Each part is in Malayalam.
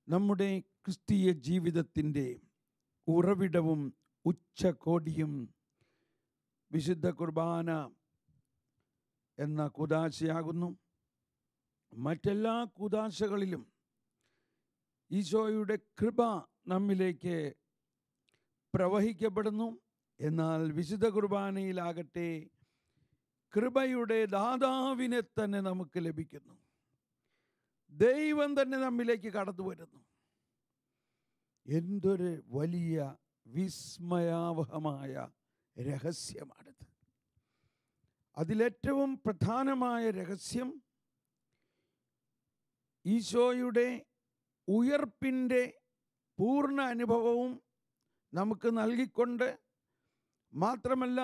നമ്മുടെ ക്രിസ്തീയ ജീവിതത്തിൻ്റെ ഉറവിടവും ഉച്ചകോടിയും വിശുദ്ധ കുർബാന എന്ന കൂദാശയാകുന്നു. മറ്റെല്ലാ കൂദാശകളിലും ഈശോയുടെ കൃപ നമ്മിലേക്ക് പ്രവഹിക്കപ്പെടുന്നു. എന്നാൽ വിശുദ്ധ കുർബാനയിലാകട്ടെ കൃപയുടെ ദാതാവിനെ തന്നെ നമുക്ക് ലഭിക്കുന്നു. ദൈവം തന്നെ നമ്മിലേക്ക് കടന്നു വരുന്നു. എന്തൊരു വലിയ വിസ്മയാവഹമായ രഹസ്യമാണിത്. അതിലേറ്റവും പ്രധാനമായ രഹസ്യം ഈശോയുടെ ഉയർപ്പിൻ്റെ പൂർണ്ണ അനുഭവവും നമുക്ക് നൽകിക്കൊണ്ട്, മാത്രമല്ല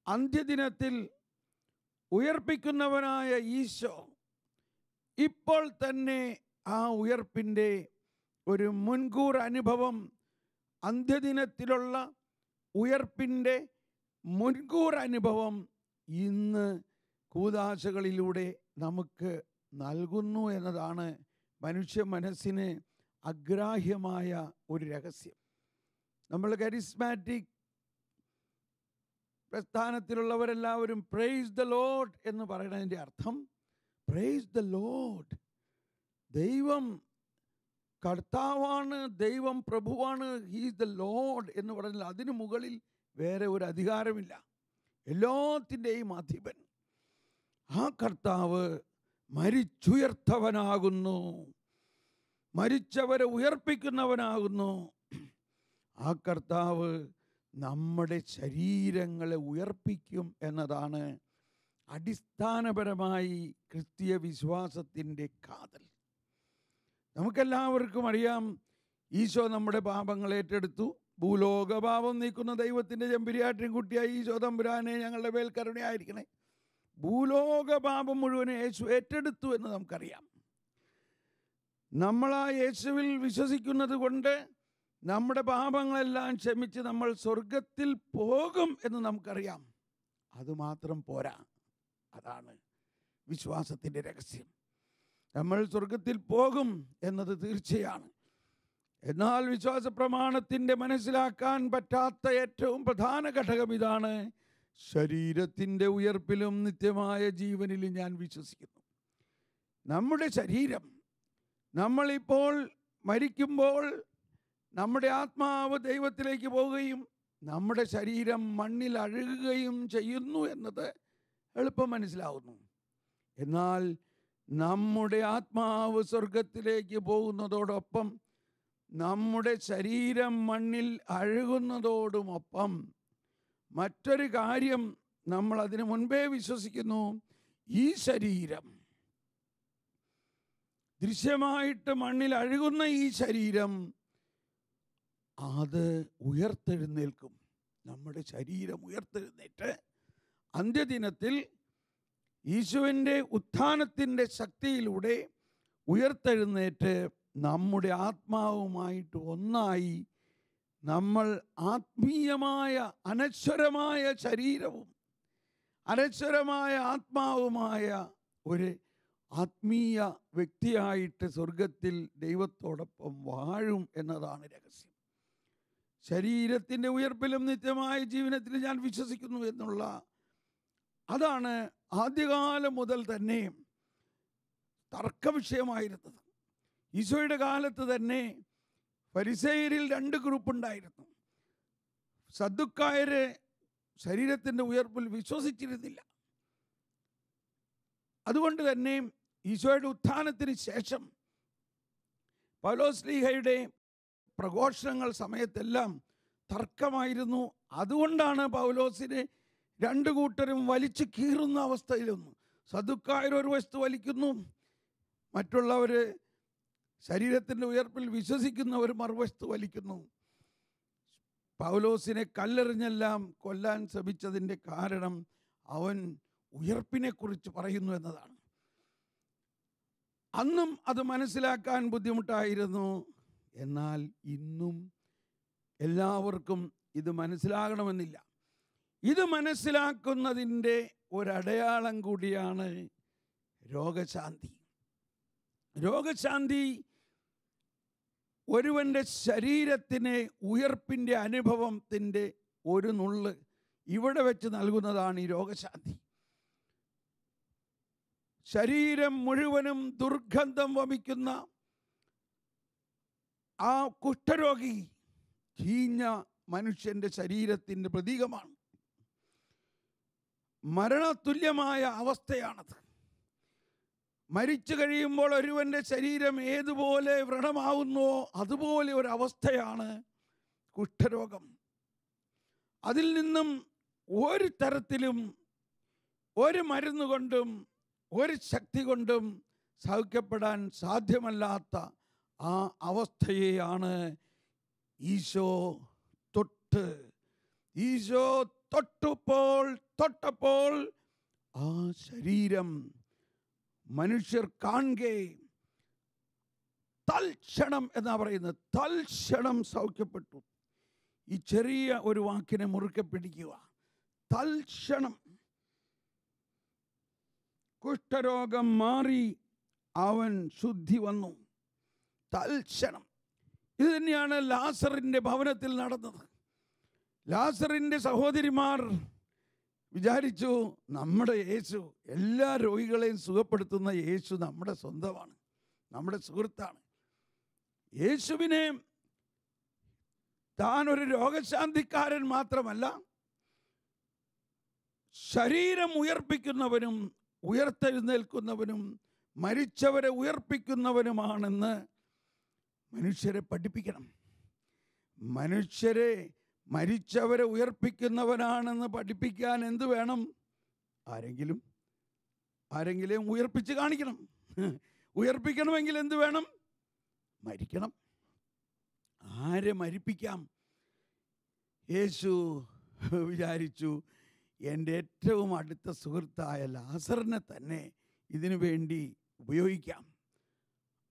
അന്ത്യദിനത്തിൽ ഉയർപ്പിക്കുന്നവനായ ഈശോ ഇപ്പോൾ തന്നെ ആ ഉയർപ്പിൻ്റെ ഒരു മുൻകൂർ അനുഭവം, അന്ത്യദിനത്തിലുള്ള ഉയർപ്പിൻ്റെ മുൻകൂർ അനുഭവം ഇന്ന് കൂദാശകളിലൂടെ നമുക്ക് നൽകുന്നു എന്നതാണ് മനുഷ്യ മനസ്സിന് അഗ്രാഹ്യമായ ഒരു രഹസ്യം. നമ്മൾ കരിസ്മാറ്റിക് പ്രസ്ഥാനത്തിലുള്ളവരെല്ലാവരും പ്രൈസ് ദ ലോർഡ് എന്ന് പറയുന്നതിൻ്റെ അർത്ഥം പ്രൈസ് ദ ലോർഡ്, ദൈവം കർത്താവാണ്, ദൈവം പ്രഭുവാണ്, ഹീസ് ദ ലോർഡ് എന്ന് പറഞ്ഞാൽ അതിനു മുകളിൽ വേറെ ഒരു അധികാരമില്ല. എല്ലാത്തിൻ്റെയും അധിപൻ ആ കർത്താവ് മരിച്ചുയർത്തവനാകുന്നു, മരിച്ചവരെ ഉയർപ്പിക്കുന്നവനാകുന്നു. ആ കർത്താവ് നമ്മുടെ ശരീരങ്ങളെ ഉയർപ്പിക്കും എന്നതാണ് അടിസ്ഥാനപരമായി ക്രിസ്തീയ വിശ്വാസത്തിൻ്റെ കാതൽ. നമുക്കെല്ലാവർക്കും അറിയാം, ഈശോ നമ്മുടെ പാപങ്ങൾ ഏറ്റെടുത്തു. ഭൂലോക പാപം നീക്കുന്ന ദൈവത്തിൻ്റെ ചെമ്പരിയാട്ടിൻ കുട്ടിയായി ഈശോ തമ്പുരാനെ ഞങ്ങളുടെ മേൽ കരുണയായിരിക്കണേ. ഭൂലോക പാപം മുഴുവൻ യേശു ഏറ്റെടുത്തു എന്ന് നമുക്കറിയാം. നമ്മൾ ആ യേശുവിൽ വിശ്വസിക്കുന്നത് കൊണ്ട് നമ്മുടെ പാപങ്ങളെല്ലാം ക്ഷമിച്ച് നമ്മൾ സ്വർഗത്തിൽ പോകും എന്ന് നമുക്കറിയാം. അതുമാത്രം പോരാ, അതാണ് വിശ്വാസത്തിൻ്റെ രഹസ്യം. നമ്മൾ സ്വർഗത്തിൽ പോകും എന്നത് തീർച്ചയാണ്. എന്നാൽ വിശ്വാസ പ്രമാണത്തിൻ്റെ മനസ്സിലാക്കാൻ പറ്റാത്ത ഏറ്റവും പ്രധാന ഘടകം ഇതാണ്: ശരീരത്തിൻ്റെ ഉയർപ്പിലും നിത്യമായ ജീവനിലും ഞാൻ വിശ്വസിക്കുന്നു. നമ്മുടെ ശരീരം, നമ്മളിപ്പോൾ മരിക്കുമ്പോൾ നമ്മുടെ ആത്മാവ് ദൈവത്തിലേക്ക് പോവുകയും നമ്മുടെ ശരീരം മണ്ണിൽ അഴുകുകയും ചെയ്യുന്നു എന്നത് എളുപ്പം മനസ്സിലാവുന്നു. എന്നാൽ നമ്മുടെ ആത്മാവ് സ്വർഗത്തിലേക്ക് പോകുന്നതോടൊപ്പം നമ്മുടെ ശരീരം മണ്ണിൽ അഴുകുന്നതോടുമൊപ്പം മറ്റൊരു കാര്യം നമ്മൾ അതിനു മുൻപേ വിശ്വസിക്കുന്നു: ഈ ശരീരം, ദൃശ്യമായിട്ട് മണ്ണിൽ അഴുകുന്ന ഈ ശരീരം, അത് ഉയർത്തെഴുന്നേൽക്കും. നമ്മുടെ ശരീരം ഉയർത്തെഴുന്നേറ്റ് അന്ത്യദിനത്തിൽ ഈശോവിൻ്റെ ഉത്ഥാനത്തിൻ്റെ ശക്തിയിലൂടെ ഉയർത്തെഴുന്നേറ്റ് നമ്മുടെ ആത്മാവുമായിട്ട് ഒന്നായി നമ്മൾ ആത്മീയമായ അനശ്വരമായ ശരീരവും അനശ്വരമായ ആത്മാവുമായ ഒരു ആത്മീയ വ്യക്തിയായിട്ട് സ്വർഗത്തിൽ ദൈവത്തോടൊപ്പം വാഴും എന്നതാണ് രഹസ്യം. ശരീരത്തിൻ്റെ ഉയർപ്പിലും നിത്യമായ ജീവനത്തിലും ഞാൻ വിശ്വസിക്കുന്നു എന്നുള്ള അതാണ് ആദ്യകാലം മുതൽ തന്നെ തർക്കവിഷയമായിരുന്നത്. ഈശോയുടെ കാലത്ത് തന്നെ ഫരിസേയരിൽ 2 ഗ്രൂപ്പുണ്ടായിരുന്നു. സദ്ദുക്കായര് ശരീരത്തിൻ്റെ ഉയർപ്പിൽ വിശ്വസിച്ചിരുന്നില്ല. അതുകൊണ്ട് തന്നെ ഈശോയുടെ ഉത്ഥാനത്തിന് ശേഷം പൗലോസ്ലീഹയുടെ പ്രഘോഷണങ്ങൾ സമയത്തെല്ലാം തർക്കമായിരുന്നു. അതുകൊണ്ടാണ് പൗലോസിനെ 2 കൂട്ടരും വലിച്ചു കീറുന്ന അവസ്ഥയിലൊന്നും. സദ്ദുക്കായർ ഒരു വശത്ത് വലിക്കുന്നു, മറ്റുള്ളവർ ശരീരത്തിൻ്റെ ഉയർപ്പിൽ വിശ്വസിക്കുന്നവർ മറുവശത്ത് വലിക്കുന്നു. പൗലോസിനെ കല്ലെറിഞ്ഞെല്ലാം കൊല്ലാൻ ശ്രമിച്ചതിൻ്റെ കാരണം അവൻ ഉയർപ്പിനെക്കുറിച്ച് പറയുന്നു എന്നതാണ്. അന്നും അത് മനസ്സിലാക്കാൻ ബുദ്ധിമുട്ടായിരുന്നു. എന്നാൽ ഇന്നും എല്ലാവർക്കും ഇത് മനസ്സിലാകണമെന്നില്ല. ഇത് മനസ്സിലാക്കുന്നതിൻ്റെ ഒരടയാളം കൂടിയാണ് രോഗശാന്തി. രോഗശാന്തി ഒരുവൻ്റെ ശരീരത്തിന് ഉയർപ്പിൻ്റെ അനുഭവത്തിൻ്റെ ഒരു നുള്ള് ഇവിടെ വെച്ച് നൽകുന്നതാണ് ഈ രോഗശാന്തി. ശരീരം മുഴുവനും ദുർഗന്ധം വമിക്കുന്ന ആ കുഷ്ഠരോഗി ചീഞ്ഞ മനുഷ്യൻ്റെ ശരീരത്തിൻ്റെ പ്രതീകമാണ്. മരണതുല്യമായ അവസ്ഥയാണത്. മരിച്ചു കഴിയുമ്പോൾ ഒരുവൻ്റെ ശരീരം ഏതുപോലെ വ്രണമാവുന്നുവോ അതുപോലെ ഒരവസ്ഥയാണ് കുഷ്ഠരോഗം. അതിൽ നിന്നും ഒരു തരത്തിലും ഒരു മരുന്ന് കൊണ്ടും ഒരു ശക്തി കൊണ്ടും സൗഖ്യപ്പെടാൻ സാധ്യമല്ലാത്ത ആ അവസ്ഥയെയാണ് ഈശോ തൊട്ടപ്പോൾ ആ ശരീരം മനുഷ്യർ കാണുകെ തൽക്ഷണം എന്നാ പറയുന്നത്, തൽക്ഷണം സൗഖ്യപ്പെട്ടു. ഈ ചെറിയ ഒരു വാക്കിനെ മുറുക്കെ പിടിക്കുക. തൽക്ഷണം കുഷ്ഠരോഗം മാറി അവൻ ശുദ്ധി വന്നു. തൽക്ഷണം. ഇത് തന്നെയാണ് ലാസറിൻ്റെ ഭവനത്തിൽ നടന്നത്. ലാസറിൻ്റെ സഹോദരിമാർ വിചാരിച്ചു, നമ്മുടെ യേശു, എല്ലാ രോഗികളെയും സുഖപ്പെടുത്തുന്ന യേശു നമ്മുടെ സ്വന്തമാണ്, നമ്മുടെ സുഹൃത്താണ്. യേശുവിനെ താൻ ഒരു രോഗശാന്തിക്കാരൻ മാത്രമല്ല, ശരീരം ഉയർപ്പിക്കുന്നവനും ഉയർത്തെഴുന്നേൽക്കുന്നവനും മരിച്ചവരെ ഉയർപ്പിക്കുന്നവനുമാണെന്ന് മനുഷ്യരെ പഠിപ്പിക്കണം. മരിച്ചവരെ ഉയർപ്പിക്കുന്നവനാണെന്ന് പഠിപ്പിക്കാൻ എന്ത് വേണം? ആരെങ്കിലും ഉയർപ്പിച്ച് കാണിക്കണം. ഉയർപ്പിക്കണമെങ്കിൽ എന്ത് വേണം? മരിക്കണം. ആരെ മരിപ്പിക്കാം? യേശു വിചാരിച്ചു, എൻ്റെ ഏറ്റവും അടുത്ത സുഹൃത്തായ ലാസറിനെ തന്നെ ഇതിനു വേണ്ടി ഉപയോഗിക്കാം.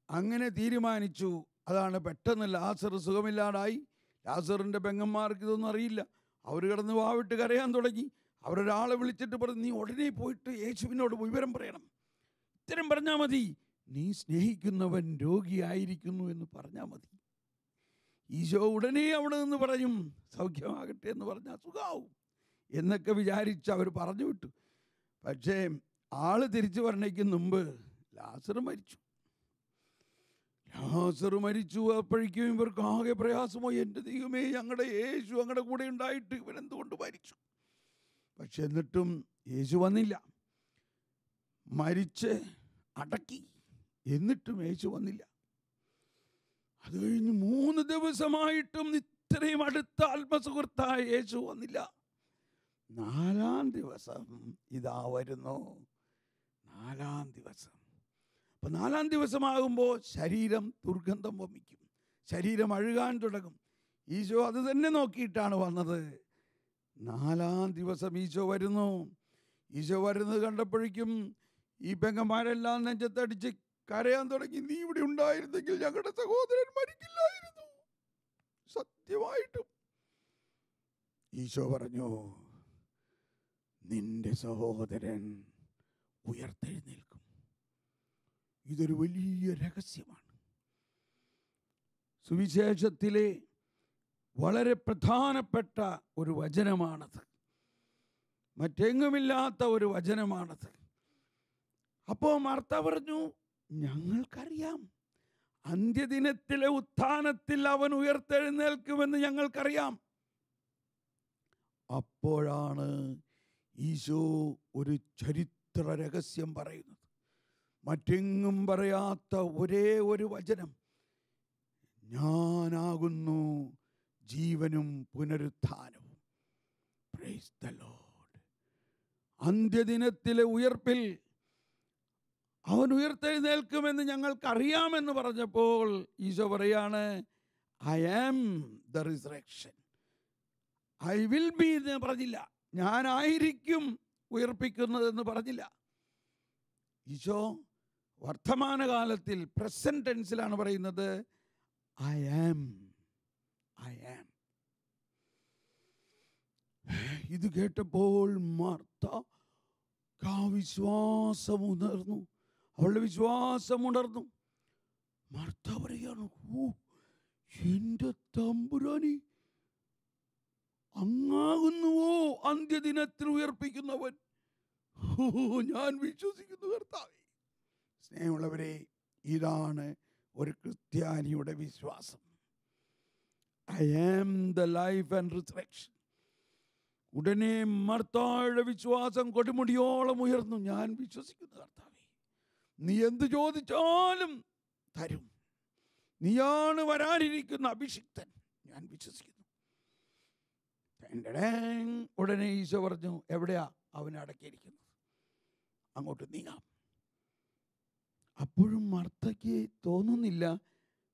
അങ്ങനെ തീരുമാനിച്ചു. അതാണ് പെട്ടെന്ന് ലാസർ സുഖമില്ലാതായി. ലാസറിൻ്റെ പെങ്ങന്മാർക്ക് ഇതൊന്നും അറിയില്ല. അവർ കിടന്ന് വാവിട്ട് കരയാൻ തുടങ്ങി. അവരൊരാളെ വിളിച്ചിട്ട് പറഞ്ഞു, നീ ഉടനെ പോയിട്ട് യേശുവിനോട് വിവരം പറയണം. ഇത്തരം പറഞ്ഞാൽ മതി, നീ സ്നേഹിക്കുന്നവൻ രോഗിയായിരിക്കുന്നു എന്ന് പറഞ്ഞാൽ മതി. ഈശോ ഉടനെ അവിടെ നിന്ന് പറയും, സൗഖ്യമാകട്ടെ എന്ന് പറഞ്ഞാൽ സുഖാവും എന്നൊക്കെ വിചാരിച്ച് അവർ പറഞ്ഞു വിട്ടു. പക്ഷേ ആള് തിരിച്ചു പറഞ്ഞേക്കും മുമ്പ് ലാസർ മരിച്ചു. അപ്പോഴേക്കും ഇവർക്ക് ആകെ പ്രയാസമോ, എൻ്റെ ദൈവമേ, ഞങ്ങളുടെ യേശു ഞങ്ങളുടെ കൂടെ ഉണ്ടായിട്ട് ഇവരെന്തുകൊണ്ട് മരിച്ചു? പക്ഷെ എന്നിട്ടും യേശു വന്നില്ല. മരിച്ച് അടക്കി, എന്നിട്ടും യേശു വന്നില്ല. അത് കഴിഞ്ഞ് 3 ദിവസമായിട്ടും ഇത്രയും അടുത്ത ആത്മസുഹൃത്തായ യേശു വന്നില്ല. 4-ാം ദിവസം ഇതാ വരുന്നു. 4-ാം ദിവസം. അപ്പം 4-ാം ദിവസമാകുമ്പോൾ ശരീരം ദുർഗന്ധം വമിക്കും, ശരീരം അഴുകാൻ തുടങ്ങും. ഈശോ അത് തന്നെ നോക്കിയിട്ടാണ് വന്നത്. 4-ാം ദിവസം ഈശോ വരുന്നു. ഈശോ വരുന്നത് കണ്ടപ്പോഴേക്കും ഈ പെങ്ങന്മാരെല്ലാം നെഞ്ചത്തടിച്ച് കരയാൻ തുടങ്ങി. നീ ഇവിടെ ഉണ്ടായിരുന്നെങ്കിൽ ഞങ്ങളുടെ സഹോദരൻ മരിക്കില്ലായിരുന്നു. സത്യമായിട്ടും ഈശോ പറഞ്ഞു, നിന്റെ സഹോദരൻ ഉയർത്തെഴുന്നേൽക്കും. ഇതൊരു വലിയ രഹസ്യമാണ്. സുവിശേഷത്തിലെ വളരെ പ്രധാനപ്പെട്ട ഒരു വചനമാണത്. മറ്റെങ്ങുമില്ലാത്ത ഒരു വചനമാണത്. അപ്പോൾ മാർത്ത പറഞ്ഞു, ഞങ്ങൾക്കറിയാം, അന്ത്യദിനത്തിലെ ഉത്ഥാനത്തിൽ അവൻ ഉയർത്തെഴുന്നേൽക്കുമെന്ന് ഞങ്ങൾക്കറിയാം. അപ്പോഴാണ് ഈശോ ഒരു ചരിത്ര രഹസ്യം പറയുന്നത്. മറ്റെങ്ങും പറയാത്ത ഒരേ ഒരു വചനം, ഞാനാകുന്നു ജീവനും പുനരുത്ഥാനവും. Praise the Lord. അന്ത്യദിനത്തിലെ ഉയർപ്പിൽ അവൻ ഉയർത്തെഴുന്നേൽക്കുമെന്ന് ഞങ്ങൾക്കറിയാമെന്ന് പറഞ്ഞപ്പോൾ ഈശോ പറയാണ്, I am the resurrection. I will be എന്ന് പറഞ്ഞില്ല, ഞാനായിരിക്കും ഉയർപ്പിക്കുന്നതെന്ന് പറഞ്ഞില്ല. ഈശോ വർത്തമാനകാലത്തിൽ പ്രസന്റ് ടെൻസിലാണ് പറയുന്നത്, ഐ ആം. ഇത് കേട്ടപ്പോൾ മാർത്ത അവളുടെ വിശ്വാസം ഉണർന്നു. മാർത്ത പറയുകയാണ്, എന്റെ തമ്പുരാനി, അങ്ങാകുന്നുവോ അന്ത്യദിനത്തിൽ ഉയർപ്പിക്കുന്നവൻ? ഞാൻ വിശ്വസിക്കുന്നു കർത്താവേ. സ്നേഹമുള്ളവരെ, ഇതാണ് ഒരു ക്രിസ്ത്യാനിയുടെ വിശ്വാസം. I am the life and resurrection. ഉടനെ മർത്തായുടെ വിശ്വാസം കൊടുമുടിയോളം ഉയർന്നു. ഞാൻ വിശ്വസിക്കുന്നു കർത്താവേ, നീ എന്ത് ചോദിച്ചാലും തരും. നീയാണ് വരാനിരിക്കുന്ന അഭിഷിക്തൻ. ഞാൻ വിശ്വസിക്കുന്നു. ഉടനെ ഈശോ പറഞ്ഞു, എവിടെയാ അവനെ അടക്കിയിരിക്കുന്നത്? അങ്ങോട്ട് നീങ്ങാം. അപ്പോഴും മർത്തയ്ക്ക് തോന്നുന്നില്ല,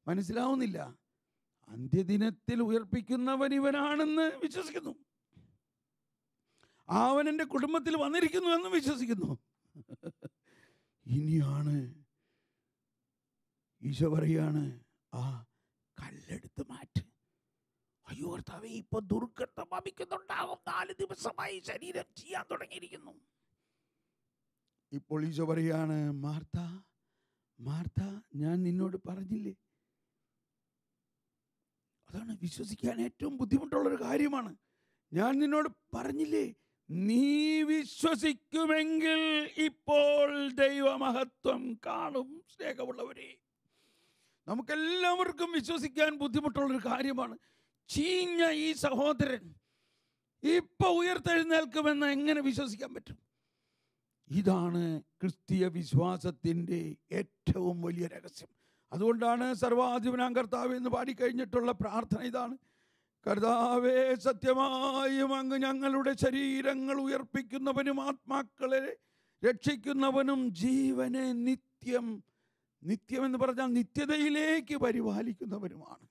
മനസ്സിലാവുന്നില്ല. അന്ത്യദിനത്തിൽ ഉയർപ്പിക്കുന്നവൻ ഇവനാണെന്ന് വിശ്വസിക്കുന്നു. അവൻ എൻ്റെ കുടുംബത്തിൽ വന്നിരിക്കുന്നു എന്ന് വിശ്വസിക്കുന്നു. ഇനിയാണ് ഈശോ പറയാണ്, ആ കല്ലെടുത്ത് മാറ്റ്. അയ്യോ കർത്താവേ, ഇപ്പൊ ദുർഗന്ധം വമിക്കുന്നുണ്ടാകും. 4 ദിവസമായി ശരീരം ചെയ്യാൻ തുടങ്ങിയിരിക്കുന്നു. ഇപ്പോൾ ഈശോ പറയാണ്, മാർത്ത, മാർത്ത, ഞാൻ നിന്നോട് പറഞ്ഞില്ലേ. അതാണ് വിശ്വസിക്കാൻ ഏറ്റവും ബുദ്ധിമുട്ടുള്ളൊരു കാര്യമാണ്. ഞാൻ നിന്നോട് പറഞ്ഞില്ലേ, നീ വിശ്വസിക്കുമെങ്കിൽ ഇപ്പോൾ ദൈവമഹത്വം കാണും. സ്നേഹമുള്ളവരെ, നമുക്കെല്ലാവർക്കും വിശ്വസിക്കാൻ ബുദ്ധിമുട്ടുള്ളൊരു കാര്യമാണ്. ചീഞ്ഞ ഈ സഹോദരൻ ഇപ്പൊ ഉയർത്തെഴുന്നേൽക്കുമെന്ന് എങ്ങനെ വിശ്വസിക്കാൻ പറ്റും? ഇതാണ് ക്രിസ്തീയ വിശ്വാസത്തിൻ്റെ ഏറ്റവും വലിയ രഹസ്യം. അതുകൊണ്ടാണ് സർവാധിപനാം കർത്താവ് എന്ന് പാടിക്കഴിഞ്ഞിട്ടുള്ള പ്രാർത്ഥന ഇതാണ്: കർത്താവേ, സത്യമായും അങ്ങ് ഞങ്ങളുടെ ശരീരങ്ങൾ ഉയർപ്പിക്കുന്നവനും ആത്മാക്കളെ രക്ഷിക്കുന്നവനും ജീവനെ നിത്യം, നിത്യം എന്ന് പറഞ്ഞാൽ നിത്യതയിലേക്ക് പരിപാലിക്കുന്നവനുമാണ്.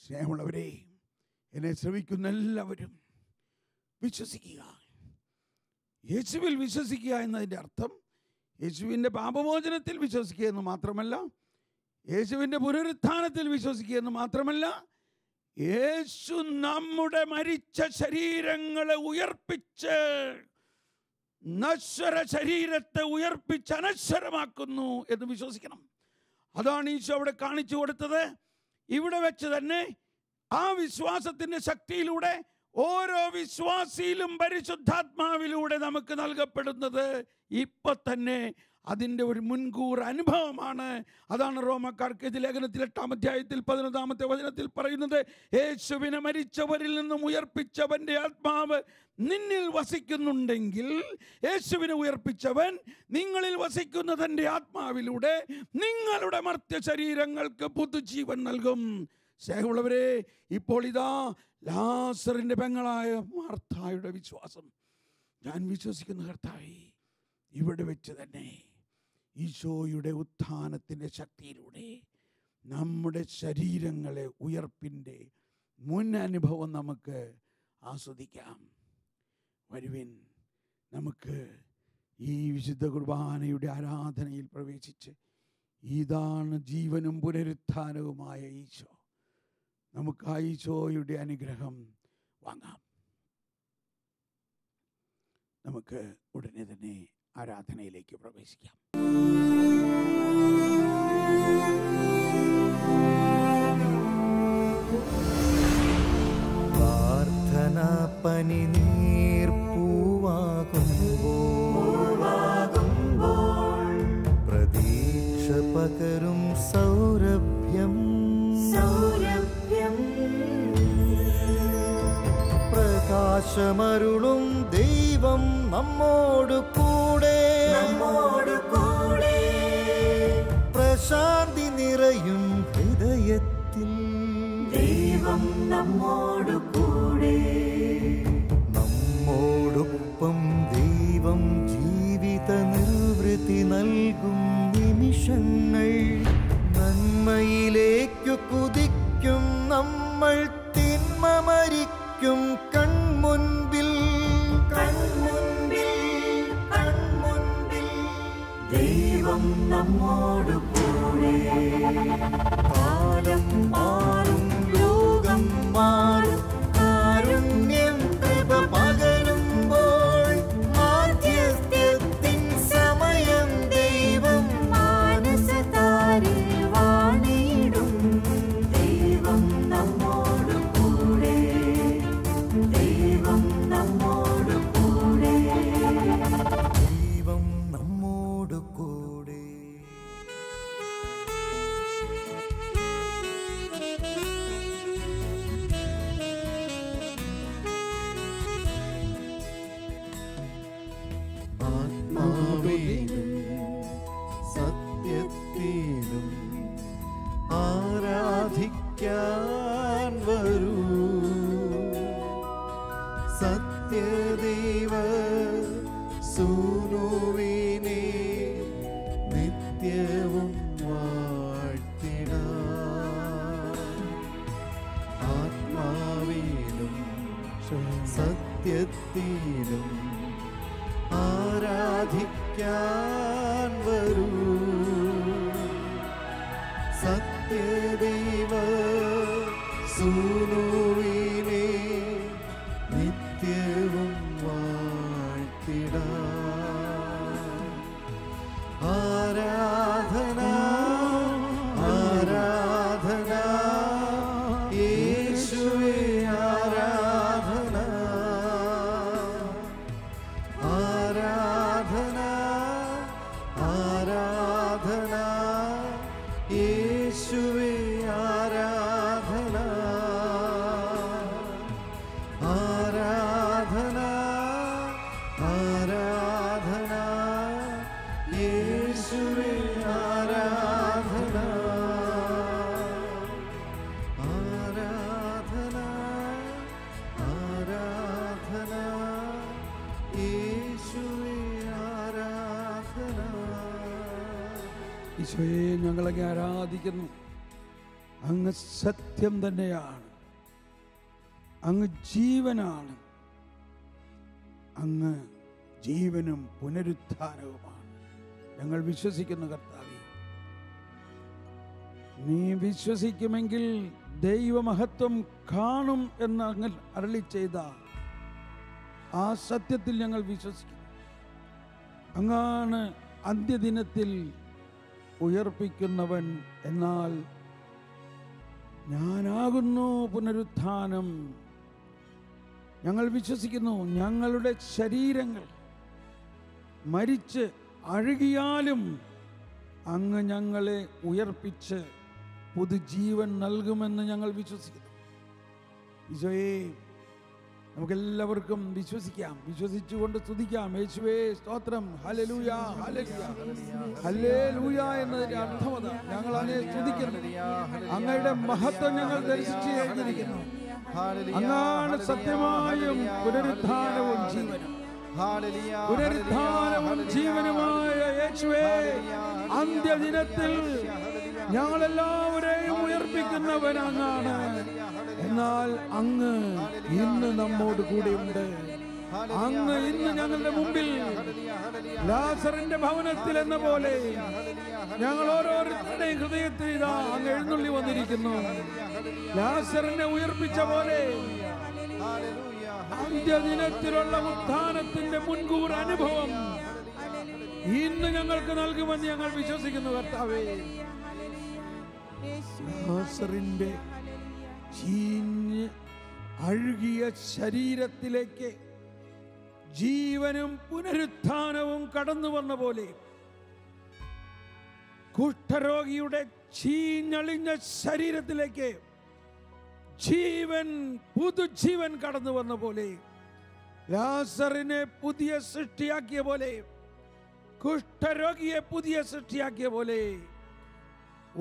സ്നേഹമുള്ളവരെ, എന്നെ ശ്രവിക്കുന്ന എല്ലാവരും വിശ്വസിക്കുക. യേശുവിൽ വിശ്വസിക്കുക എന്നതിൻ്റെ അർത്ഥം യേശുവിൻ്റെ പാപമോചനത്തിൽ വിശ്വസിക്കുക എന്ന് മാത്രമല്ല, യേശുവിൻ്റെ പുനരുത്ഥാനത്തിൽ വിശ്വസിക്കുക എന്ന് മാത്രമല്ല, യേശു നമ്മുടെ മരിച്ച ശരീരങ്ങളെ ഉയർപ്പിച്ച് നശ്വര ശരീരത്തെ ഉയർപ്പിച്ച് അനശ്വരമാക്കുന്നു എന്ന് വിശ്വസിക്കണം. അതാണ് ഈശോ അവിടെ കാണിച്ചു കൊടുത്തത്. ഇവിടെ വെച്ച് തന്നെ ആ വിശ്വാസത്തിൻ്റെ ശക്തിയിലൂടെ ഓരോ വിശ്വാസിയിലും പരിശുദ്ധാത്മാവിലൂടെ നമുക്ക് നൽകപ്പെടുന്നത് ഇപ്പൊ തന്നെ അതിൻ്റെ ഒരു മുൻകൂർ അനുഭവമാണ്. അതാണ് റോമക്കാർക്ക് ലേഖനത്തിൽ 8-ാം അധ്യായത്തിൽ 11-ാമത്തെ വചനത്തിൽ പറയുന്നത്: യേശുവിനെ മരിച്ചവരിൽ നിന്നും ഉയർപ്പിച്ചവൻ്റെ ആത്മാവ് നിന്നിൽ വസിക്കുന്നുണ്ടെങ്കിൽ, യേശുവിനെ ഉയർപ്പിച്ചവൻ നിങ്ങളിൽ വസിക്കുന്ന തൻ്റെ ആത്മാവിലൂടെ നിങ്ങളുടെ മർത്യ ശരീരങ്ങൾക്ക് പുതുജീവൻ നൽകും. സ്നേഹമുള്ളവരെ, ഇപ്പോൾ ഇതാ ലാസറിൻ്റെ പെങ്ങളായ മാർത്തായുടെ വിശ്വാസം. ഞാൻ വിശ്വസിക്കുന്ന കർത്താവേ, ഇവിടെ വെച്ച് തന്നെ ഈശോയുടെ ഉത്ഥാനത്തിൻ്റെ ശക്തിയിലൂടെ നമ്മുടെ ശരീരങ്ങളെ ഉയർപ്പിൻ്റെ മുൻ അനുഭവം നമുക്ക് ആസ്വദിക്കാം. വരുവിൻ, നമുക്ക് ഈ വിശുദ്ധ കുർബാനയുടെ ആരാധനയിൽ പ്രവേശിച്ച് ഇതാണ് ജീവനും പുനരുത്ഥാനവുമായ ഈശോ, നമുക്ക് ആ ഈശോയുടെ അനുഗ്രഹം വാങ്ങാം. നമുക്ക് ഉടനെ തന്നെ ആരാധനയിലേക്ക് പ്രവേശിക്കാം. പ്രാർത്ഥന പനിനീർപ്പൂവാകുമ്പോൾ പ്രതീക്ഷ പകരും സൗരഭ്യം, പ്രകാശമരുളും ദൈവം നമ്മോട് കൂടെ, പ്രശാന്തി നിറയും ഹൃദയത്തിൽ ദൈവം നമ്മോട് കൂടെ, നമ്മോടൊപ്പം ദൈവം ജീവിത നിർവൃത്തി നൽകും നിമിഷങ്ങൾ. നന്മയിലേക്കു കുതിക്കും നമ്മൾ, തിന്മ മരിക്കും കൺമുൻപിൽ, ദൈവം നമ്മോട് കൂടെ. കാലം മാറും, ലോകം മാറും, കാരുണ്യം കൃപ പകരുമ്പോൾ മാധ്യസ്ഥ്യത്തിൻ സമയം ദൈവം മാനസതാരിൽ വാണിടും. ആരാധിക്കാൻ വരൂ. സത്യദൈവ സൂനുവിനെ നിത്യവും വാഴ്ത്തിടാം. ആത്മാവിലും സത്യത്തിലും ആരാധിക്കാൻ വരൂ. സത്യദൈവ സൂനുവിനെ നിത്യവും വാഴ്ത്തിടാം. ആരാധന ആരാധന യേശുവേ ആരാധന. ആരാധന ആരാധന യേശുവേ ആരാധന. ആരാധന ആരാധന യേശുവേ ആരാധന. ആരാധന ആരാധന യേശുവേ ആരാധന. ഈശോയെ, ഞങ്ങളെ ആരാധിക്കുന്നു. അങ്ങ് സത്യം തന്നെയാണ്, അങ്ങ് ജീവനാണ്, അങ്ങ് ജീവനും പുനരുത്ഥാനവുമാണ്. ഞങ്ങൾ വിശ്വസിക്കുന്നു കർത്താവേ. നീ വിശ്വസിക്കുമെങ്കിൽ ദൈവമഹത്വം കാണും എന്ന് അങ്ങ് അരുളി ചെയ്ത ആ സത്യത്തിൽ ഞങ്ങൾ വിശ്വസിക്കുന്നു. അങ്ങാണ് അന്ത്യദിനത്തിൽ ഉയർപ്പിക്കുന്നവൻ. എന്നാൽ ഞാനാകുന്നു പുനരുത്ഥാനം. ഞങ്ങൾ വിശ്വസിക്കുന്നു, ഞങ്ങളുടെ ശരീരങ്ങൾ മരിച്ച് അഴുകിയാലും അങ്ങ് ഞങ്ങളെ ഉയർപ്പിച്ച് പുതുജീവൻ നൽകുമെന്ന് ഞങ്ങൾ വിശ്വസിക്കുന്നു. ഈശോയെ, നമുക്കെല്ലാവർക്കും വിശ്വസിക്കാം, വിശ്വസിച്ചുകൊണ്ട് സ്തുതിക്കാം. യേശുവേ സ്തോത്രം, ഹല്ലേലൂയ ഹല്ലേലൂയ ഹല്ലേലൂയ എന്നതിന്റെ അർത്ഥമത. ഞങ്ങൾ അങ്ങയെ സ്തുതിക്കുന്നു. അങ്ങയുടെ മഹത്വം ഞങ്ങൾ ദർശിച്ചു കഴിഞ്ഞിരിക്കുന്നു. അങ്ങാണ് സത്യമായും പുനരുത്ഥാനവും ജീവനും. പുനരുത്ഥാനവും ജീവനുമായ യേശുവേ, അന്ത്യദിനത്തിൽ ഞങ്ങളെല്ലാവരെയും ഉയർപ്പിക്കുന്നവൻ അങ്ങാണ്. എന്നാൽ അങ്ങ് ഇന്ന് നമ്മോട് കൂടെയുണ്ട്. അങ്ങ് ഇന്ന് ഞങ്ങളുടെ മുമ്പിൽ ലാസറിന്റെ ഭവനത്തിൽ എന്ന പോലെ ഞങ്ങൾ ഓരോരുത്തരുടെയും ഹൃദയത്തിൽ ഇതാ അങ്ങ് എഴുന്നള്ളി വന്നിരിക്കുന്നു. ലാസറിനെ ഉയർപ്പിച്ച പോലെ അന്ത്യദിനത്തിലുള്ള ഉത്ഥാനത്തിന്റെ മുൻകൂർ അനുഭവം ഇന്ന് ഞങ്ങൾക്ക് നൽകുമെന്ന് ഞങ്ങൾ വിശ്വസിക്കുന്നു കർത്താവേ. ലാസറിന്റെ ചീഞ്ഞ് അഴുകിയ ശരീരത്തിലേക്ക് ജീവനും പുനരുത്ഥാനവും കടന്നു വന്ന പോലെ, കുഷ്ഠരോഗിയുടെ ചീഞ്ഞളിഞ്ഞ ശരീരത്തിലേക്ക് ജീവൻ, പുതുജീവൻ കടന്നു വന്ന പോലെ, ലാസറിനെ പുതിയ സൃഷ്ടിയാക്കിയ പോലെ, കുഷ്ഠരോഗിയെ പുതിയ സൃഷ്ടിയാക്കിയ പോലെ,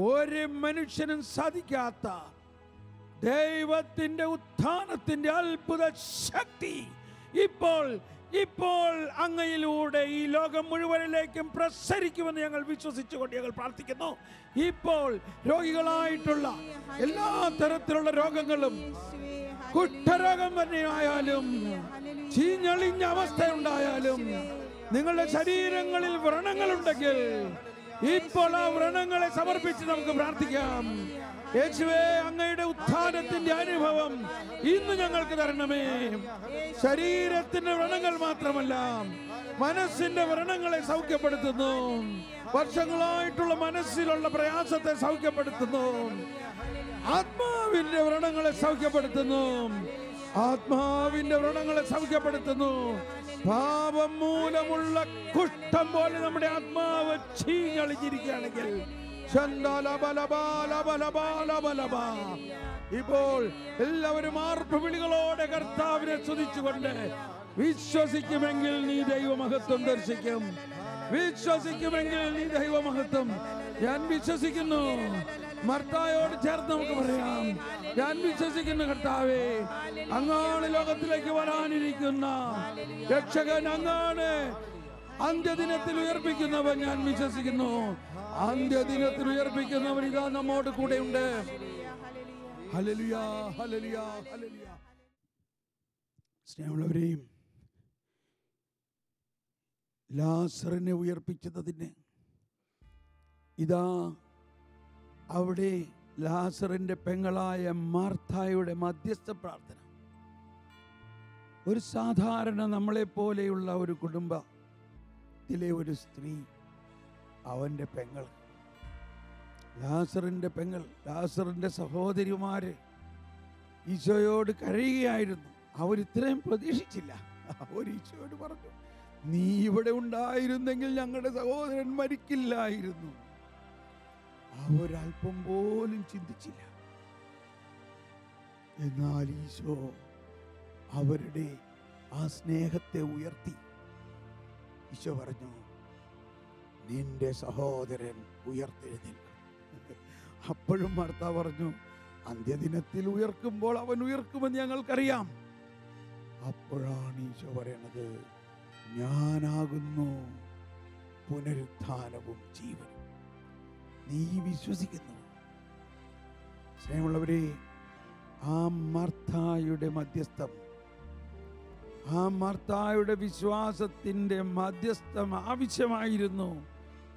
ഒരു മനുഷ്യനും സാധിക്കാത്ത ദൈവത്തിന്റെ ഉത്ഥാനത്തിന്റെ അത്ഭുത ശക്തി ഇപ്പോൾ അങ്ങയിലൂടെ ഈ ലോകം മുഴുവനിലേക്കും പ്രസരിക്കുമെന്ന് ഞങ്ങൾ വിശ്വസിച്ചുകൊണ്ട് ഞങ്ങൾ പ്രാർത്ഥിക്കുന്നു. ഇപ്പോൾ രോഗികളായിട്ടുള്ള എല്ലാ തരത്തിലുള്ള രോഗങ്ങളും, കുഷ്ഠരോഗം തന്നെയായാലും, ചീഞ്ഞളിഞ്ഞ അവസ്ഥയുണ്ടായാലും, നിങ്ങളുടെ ശരീരങ്ങളിൽ വ്രണങ്ങളുണ്ടെങ്കിൽ ഇപ്പോൾ ആ വ്രണങ്ങളെ സമർപ്പിച്ച് നമുക്ക് പ്രാർത്ഥിക്കാം. യേശുവേ, അങ്ങയുടെ ഉത്ഥാനത്തിന്റെ അനുഭവം ഇന്ന് ഞങ്ങൾക്ക് തരണമേ. ശരീരത്തിന്റെ വ്രണങ്ങൾ മാത്രമല്ല, മനസ്സിന്റെ വ്രണങ്ങളെ സൗഖ്യപ്പെടുത്തുന്നു. വർഷങ്ങളായിട്ടുള്ള മനസ്സിലുള്ള പ്രയാസത്തെ സൗഖ്യപ്പെടുത്തുന്നു. ആത്മാവിന്റെ വ്രണങ്ങളെ സൗഖ്യപ്പെടുത്തുന്നു. ആത്മാവിന്റെ വ്രണങ്ങളെ സൗഖ്യപ്പെടുത്തുന്നു. പാപം മൂലമുള്ള കുഷ്ഠം പോലെ നമ്മുടെ ആത്മാവ് ചീഞ്ഞളിഞ്ഞിരിക്കുകയാണെങ്കിൽ ഇപ്പോൾ എല്ലാവരും ആർപ്പുവിളികളോടെ കർത്താവിനെ സ്തുതിച്ചുകൊണ്ട് വിശ്വസിക്കുമെങ്കിൽ നീ ദൈവമഹത്വം ദർശിക്കും. വിശ്വസിക്കുമെങ്കിൽ നീ ദൈവമഹത്വം. ഞാൻ വിശ്വസിക്കുന്നു മർത്തായോട് ചേർന്ന് നമുക്ക് പറയാം, ഞാൻ വിശ്വസിക്കുന്ന കർത്താവേ, അങ്ങാണ് ലോകത്തിലേക്ക് വരാനിരിക്കുന്ന രക്ഷകൻ, അങ്ങാണ് അന്ത്യദിനത്തിൽ ഉയർപ്പിക്കുന്നവൻ. ഞാൻ വിശ്വസിക്കുന്നു, അന്ത്യദിനത്തിൽ ഉയർപ്പിക്കുന്നവൻ ഇതാ നമ്മോട് കൂടെയുണ്ട്. Hallelujah, hallelujah, hallelujah. സ്നേഹമുള്ളവരെയും, ലാസറിനെ ഉയർപ്പിച്ചതിന് ഇതാ അവിടെ ലാസറിന്റെ പെങ്ങളായ മാർത്തായുടെ മധ്യസ്ഥ പ്രാർത്ഥന. ഒരു സാധാരണ നമ്മളെപ്പോലെയുള്ള ഒരു കുടുംബത്തിലെ ഒരു സ്ത്രീ, അവൻ്റെ പെങ്ങൾ, ലാസറിന്റെ പെങ്ങൾ, ലാസറിന്റെ സഹോദരിമാര് ഈശോയോട് കരയുകയായിരുന്നു. അവരിത്രയും പ്രതീക്ഷിച്ചില്ല. അവർ ഈശോയോട് പറഞ്ഞു, നീ ഇവിടെ ഉണ്ടായിരുന്നെങ്കിൽ ഞങ്ങളുടെ സഹോദരൻ മരിക്കില്ലായിരുന്നു. അവരൽപ്പം പോലും ചിന്തിച്ചില്ല. എന്നാൽ ഈശോ അവരുടെ ആ സ്നേഹത്തെ ഉയർത്തി. ഈശോ പറഞ്ഞു, നിന്റെ സഹോദരൻ ഉയർത്തെഴുന്നേൽക്കും. അപ്പോഴും മാർത്ത പറഞ്ഞു, അന്ത്യദിനത്തിൽ ഉയർക്കുമ്പോൾ അവൻ ഉയർക്കുമെന്ന് ഞങ്ങൾക്കറിയാം. അപ്പോഴാണ് ഈശോ പറയണത്, ഞാനാകുന്നു പുനരുത്ഥാനവും ജീവനും. നീ വിശ്വസിക്കുന്നു? സ്നേഹമുള്ളവരെ, ആ മാർത്തായുടെ മധ്യസ്ഥം, ആ മാർത്തായുടെ വിശ്വാസത്തിൻ്റെ മധ്യസ്ഥം ആവശ്യമായിരുന്നു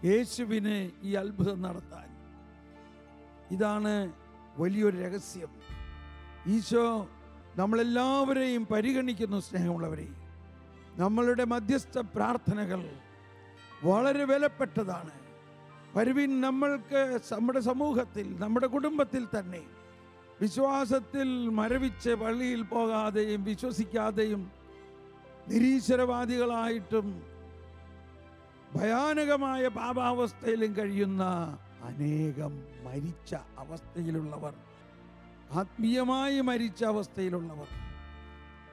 യേശുവിനെ ഈ അത്ഭുതം നടത്താൻ. ഇതാണ് വലിയൊരു രഹസ്യം. ഈശോ നമ്മളെല്ലാവരെയും പരിഗണിക്കുന്നു. സ്നേഹമുള്ളവരെ, നമ്മളുടെ മധ്യസ്ഥ പ്രാർത്ഥനകൾ വളരെ വിലപ്പെട്ടതാണ്. വരുവിൻ, നമ്മൾക്ക് നമ്മുടെ സമൂഹത്തിൽ, നമ്മുടെ കുടുംബത്തിൽ തന്നെ വിശ്വാസത്തിൽ മരവിച്ച് പള്ളിയിൽ പോകാതെയും വിശ്വസിക്കാതെയും നിരീശ്വരവാദികളായിട്ടും ഭയാനകമായ പാപാവസ്ഥയിലും കഴിയുന്ന അനേകം മരിച്ച അവസ്ഥയിലുള്ളവർ, ആത്മീയമായി മരിച്ച അവസ്ഥയിലുള്ളവർ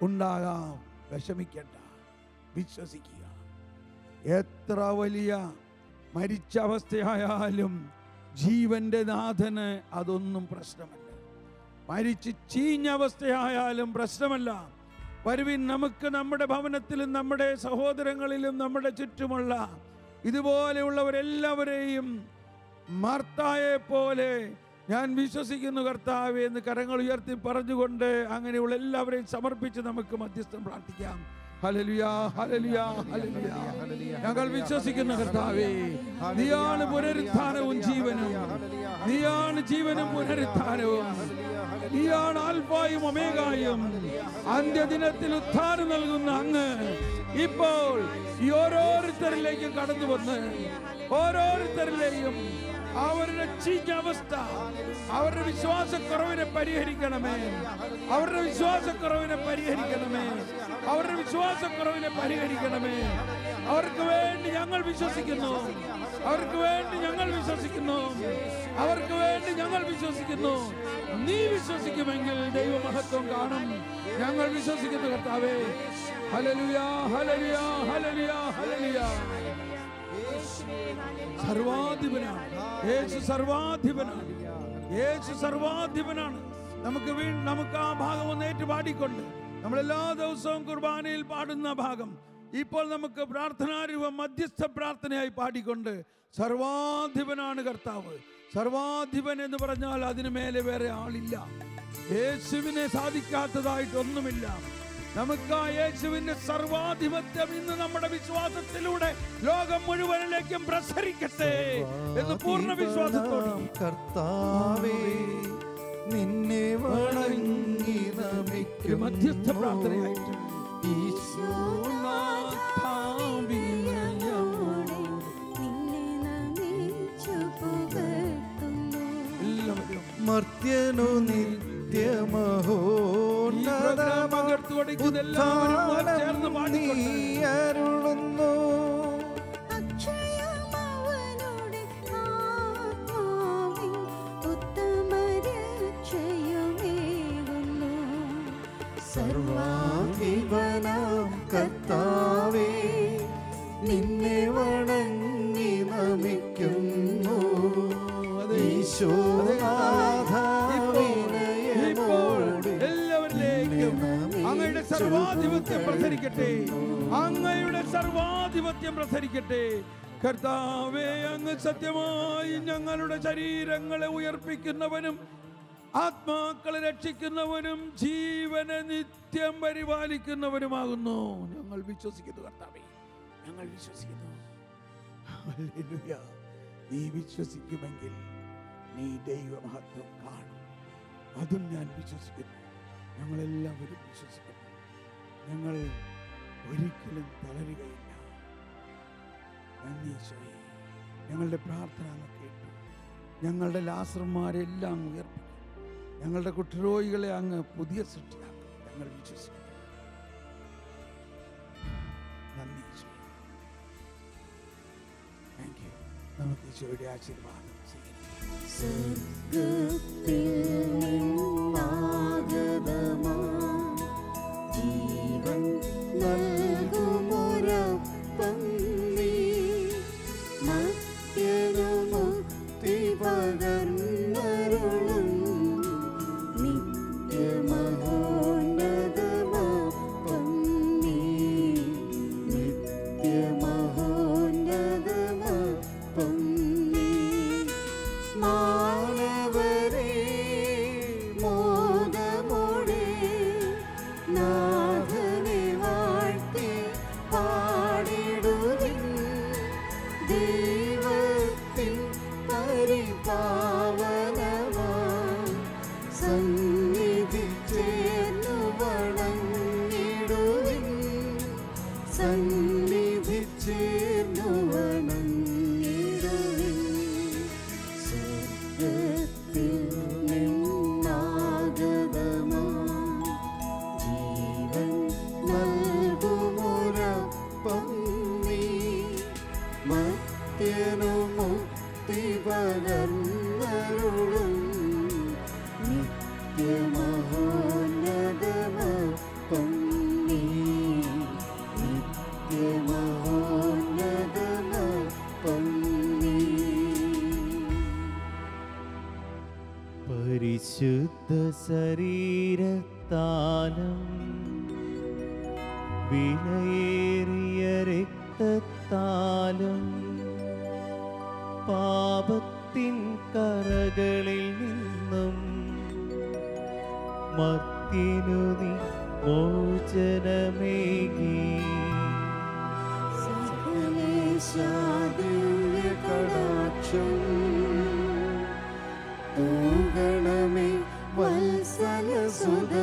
ഉണ്ടാകാം. വിഷമിക്കേണ്ട, വിശ്വസിക്കുക. എത്ര വലിയ മരിച്ച അവസ്ഥയായാലും ജീവന്റെ നാഥന് അതൊന്നും പ്രശ്നമല്ല. മരിച്ച് ചീഞ്ഞ അവസ്ഥയായാലും പ്രശ്നമല്ല. വരുവിൻ, നമുക്ക് നമ്മുടെ ഭവനത്തിലും നമ്മുടെ സഹോദരങ്ങളിലും നമ്മുടെ ചുറ്റുമുള്ള ഇതുപോലെയുള്ളവരെല്ലാവരെയും മാർത്തായെ പോലെ ഞാൻ വിശ്വസിക്കുന്നു കർത്താവേ എന്ന് കരങ്ങൾ ഉയർത്തി പറഞ്ഞുകൊണ്ട് അങ്ങനെയുള്ള എല്ലാവരെയും സമർപ്പിച്ച് നമുക്ക് മധ്യസ്ഥം പ്രാർത്ഥിക്കാം. Hallelujah, hallelujah, hallelujah. ഞങ്ങൾ വിശ്വസിക്കുന്ന കർത്താവേ, നീയാണ് പുനരുത്ഥാനവും ജീവനും, നീയാണ് ജീവനും പുനരുത്ഥാനവും, നീയാണ് ആൽഫായും ഒമേഗായും. അന്ത്യദിനത്തിൽ ഉത്ഥാനം നൽകുന്ന അങ്ങ് ഇപ്പോൾ ഈ ഓരോരുത്തരിലേക്കും കടന്നു വന്ന് ഓരോരുത്തരിലെയും അവരുടെ ചീഞ്ഞ അവസ്ഥ, അവരുടെ വിശ്വാസക്കുറവിനെ പരിഹരിക്കണമേ, അവരുടെ വിശ്വാസക്കുറവിനെ പരിഹരിക്കണമേ, അവരുടെ വിശ്വാസക്കുറവിനെ പരിഹരിക്കണമേ. അവർക്ക് വേണ്ടി ഞങ്ങൾ വിശ്വസിക്കുന്നു, അവർക്ക് വേണ്ടി ഞങ്ങൾ വിശ്വസിക്കുന്നു, അവർക്ക് വേണ്ടി ഞങ്ങൾ വിശ്വസിക്കുന്നു. നീ വിശ്വസിക്കുമെങ്കിൽ ദൈവമഹത്വം കാണും. ഞങ്ങൾ വിശ്വസിക്കുന്നു കർത്താവേ. Hallelujah, hallelujah, hallelujah, hallelujah. സർവാധിപനാണ് യേശു, സർവാധിപനാണ് യേശു, സർവാധിപനാണ്. നമുക്ക് ആ ഭാഗം ഒന്ന് ഏറ്റുപാടിക്കൊണ്ട് നമ്മളെല്ലാ ദിവസവും കുർബാനയിൽ പാടുന്ന ഭാഗം ഇപ്പോൾ നമുക്ക് പ്രാർത്ഥനാരൂപം മധ്യസ്ഥ പ്രാർത്ഥനയായി പാടിക്കൊണ്ട്, സർവാധിപനാണ് കർത്താവ്. സർവാധിപൻ എന്ന് പറഞ്ഞാൽ അതിനു മേലെ വേറെ ആളില്ല. യേശുവിനെ സാധിക്കാത്തതായിട്ടൊന്നുമില്ല. നമുക്ക് ആ യേശുവിന്റെ സർവാധിപത്യം ഇന്ന് നമ്മുടെ വിശ്വാസത്തിലൂടെ ലോകം മുഴുവനിലേക്കും പ്രസരിക്കട്ടെ എന്ന് പൂർണ്ണ വിശ്വാസത്തോടെ കർത്താവേ നിന്നെ വണങ്ങി നമിക്കും. മധ്യസ്ഥ പ്രാർത്ഥനയായിട്ട് മർത്യനു നിത്യമഹോന്നതമരുളുന്നു. സർവാധിപനാം കർത്താവേ നിന്നെ വണങ്ങി നമിക്കുന്നു. ഈശോ സർവാധിപത്യം പ്രസരിക്കട്ടെ. അങ്ങയുടെ സർവാധിപത്യം പ്രസരിക്കട്ടെ. കർത്താവേ, അങ്ങ് സത്യമായി ഞങ്ങളുടെ ശരീരങ്ങളെ ഉയർപ്പിക്കുന്നവനും ആത്മാക്കളെ രക്ഷിക്കുന്നവനും ജീവനെ നിത്യം പരിപാലിക്കുന്നവനുമാകുന്നു. ഞങ്ങൾ വിശ്വസിക്കുന്നു കർത്താവേ, ഞങ്ങൾ വിശ്വസിക്കുന്നു. ഹല്ലേലൂയ. നീ വിശ്വസിക്കുമെങ്കിൽ നീ ദൈവമഹത്വം കാണും. അതും ഞാൻ വിശ്വസിക്കുന്നു. ഞങ്ങളെല്ലാവരും വിശ്വസിക്കുന്നു. ഞങ്ങൾ ഒരിക്കലും തളരുകയില്ല. നന്ദി ഈശോയെ. ഞങ്ങളുടെ പ്രാർത്ഥന അങ്ങ് കേട്ടു. ഞങ്ങളുടെ ലാസർമാരെല്ലാം ഉയർപ്പിക്കും. ഞങ്ങളുടെ കുഷ്ഠരോഗികളെ അങ്ങ് പുതിയ സൃഷ്ടിയാക്കും. ഞങ്ങൾ വിശ്വസിക്കുന്നു. നന്ദി ഈശോയെ. Thank you. നമുക്ക് ഈശോയുടെ ആശീർവാദം ജീവൻ നൽകുമൊരപ്പം നീ, മർത്യനുമുക്തി പകർന്നരുളും നിത്യമഹോന്നതമപ്പം നീ, നിത്യമഹോന്നതമപ്പം നീ. മാനവരേ മോദമോടെ നാഥനെ വാഴ്ത്തി പാടിടുവിൻ. ദൈവത്തിൻ പരിപാവനമാം സന്നിധി ചേർന്നു വണങ്ങിടുവിൻ. സന്നിധി ചേർന്നു വണങ്ങിടുവിൻ. സ്വർഗ്ഗത്തിൽ നിന്നാഗതമാം ജീവൻ നൽകുമൊരപ്പം നീ, മർത്യനുമുക്തി പകർന്നരുളും നിത്യമഹോന്നതമപ്പം നീ, നിത്യമഹോന്നതമപ്പം നീ. പരിശുദ്ധ ശരീരത്താലും വിലയേറിയ രക്തത്താലും പാപത്തിൻ കറകളിൽ നിന്നും മർത്യനു നീ മോചനമേകി. സകലേശാദിവ്യകടാക്ഷം തൂകണമേ വത്സലസുത